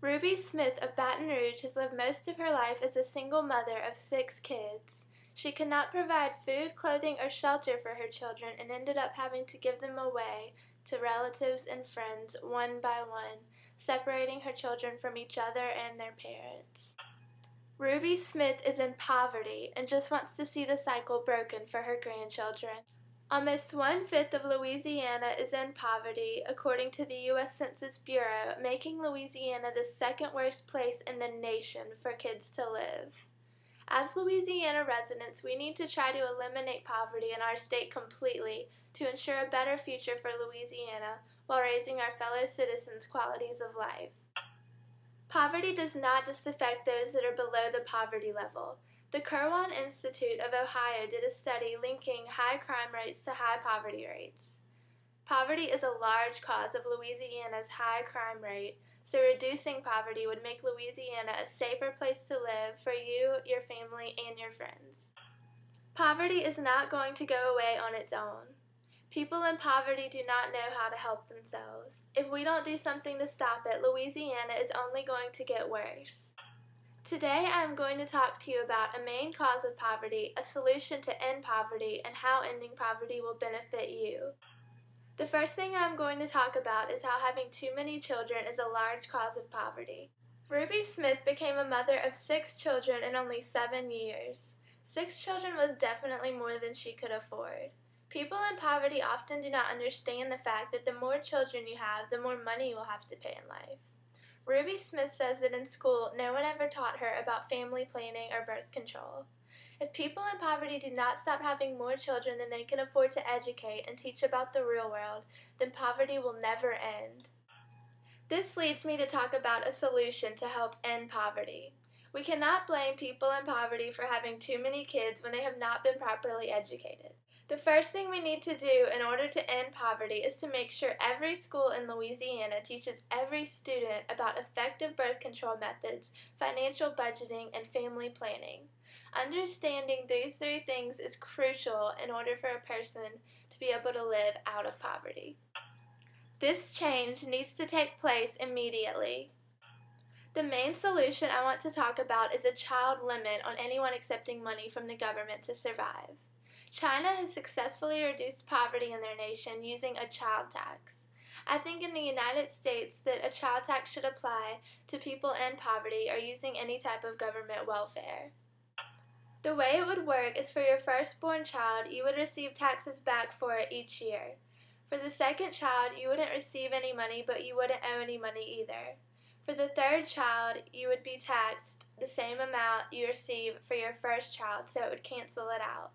Ruby Smith of Baton Rouge has lived most of her life as a single mother of 6 kids. She could not provide food, clothing, or shelter for her children and ended up having to give them away to relatives and friends one by one, separating her children from each other and their parents. Ruby Smith is in poverty and just wants to see the cycle broken for her grandchildren. Almost 1/5 of Louisiana is in poverty, according to the U.S. Census Bureau, making Louisiana the second worst place in the nation for kids to live. As Louisiana residents, we need to try to eliminate poverty in our state completely to ensure a better future for Louisiana while raising our fellow citizens' qualities of life. Poverty does not just affect those that are below the poverty level. The Kirwan Institute of Ohio did a study linking high crime rates to high poverty rates. Poverty is a large cause of Louisiana's high crime rate, so reducing poverty would make Louisiana a safer place to live for you, your family, and your friends. Poverty is not going to go away on its own. People in poverty do not know how to help themselves. If we don't do something to stop it, Louisiana is only going to get worse. Today I am going to talk to you about a main cause of poverty, a solution to end poverty, and how ending poverty will benefit you. The first thing I am going to talk about is how having too many children is a large cause of poverty. Ruby Smith became a mother of 6 children in only 7 years. 6 children was definitely more than she could afford. People in poverty often do not understand the fact that the more children you have, the more money you will have to pay in life. Ruby Smith says that in school, no one ever taught her about family planning or birth control. If people in poverty do not stop having more children than they can afford to educate and teach about the real world, then poverty will never end. This leads me to talk about a solution to help end poverty. We cannot blame people in poverty for having too many kids when they have not been properly educated. The first thing we need to do in order to end poverty is to make sure every school in Louisiana teaches every student about effective birth control methods, financial budgeting, and family planning. Understanding these 3 things is crucial in order for a person to be able to live out of poverty. This change needs to take place immediately. The main solution I want to talk about is a child limit on anyone accepting money from the government to survive. China has successfully reduced poverty in their nation using a child tax. I think in the United States that a child tax should apply to people in poverty or using any type of government welfare. The way it would work is for your firstborn child, you would receive taxes back for it each year. For the second child, you wouldn't receive any money, but you wouldn't owe any money either. For the third child, you would be taxed the same amount you receive for your first child, so it would cancel it out.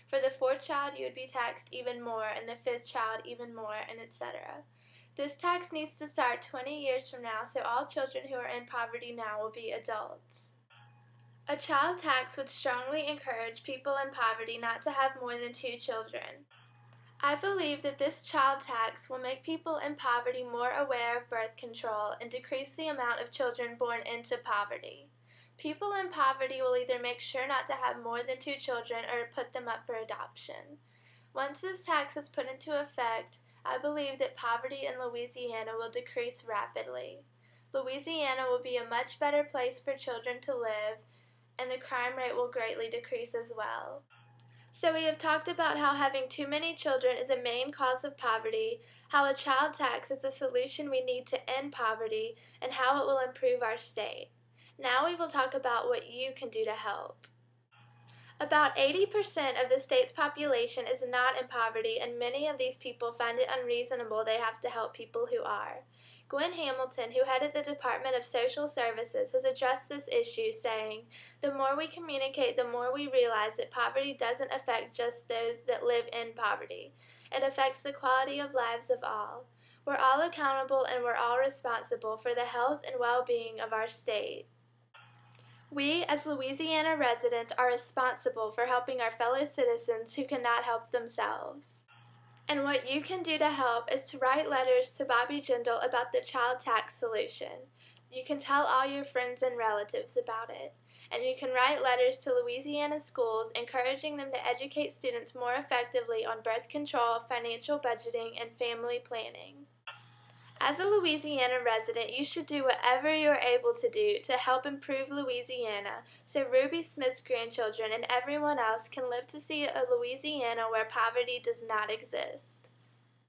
For the 4th child, you would be taxed even more, and the 5th child even more, and etc. This tax needs to start 20 years from now, so all children who are in poverty now will be adults. A child tax would strongly encourage people in poverty not to have more than 2 children. I believe that this child tax will make people in poverty more aware of birth control and decrease the amount of children born into poverty. People in poverty will either make sure not to have more than 2 children or put them up for adoption. Once this tax is put into effect, I believe that poverty in Louisiana will decrease rapidly. Louisiana will be a much better place for children to live, and the crime rate will greatly decrease as well. So we have talked about how having too many children is a main cause of poverty, how a child tax is the solution we need to end poverty, and how it will improve our state. Now we will talk about what you can do to help. About 80% of the state's population is not in poverty, and many of these people find it unreasonable they have to help people who are. Gwen Hamilton, who headed the Department of Social Services, has addressed this issue, saying, "The more we communicate, the more we realize that poverty doesn't affect just those that live in poverty. It affects the quality of lives of all. We're all accountable and we're all responsible for the health and well-being of our state. We, as Louisiana residents, are responsible for helping our fellow citizens who cannot help themselves." And what you can do to help is to write letters to Bobby Jindal about the child tax solution. You can tell all your friends and relatives about it. And you can write letters to Louisiana schools encouraging them to educate students more effectively on birth control, financial budgeting, and family planning. As a Louisiana resident, you should do whatever you are able to do to help improve Louisiana so Ruby Smith's grandchildren and everyone else can live to see a Louisiana where poverty does not exist.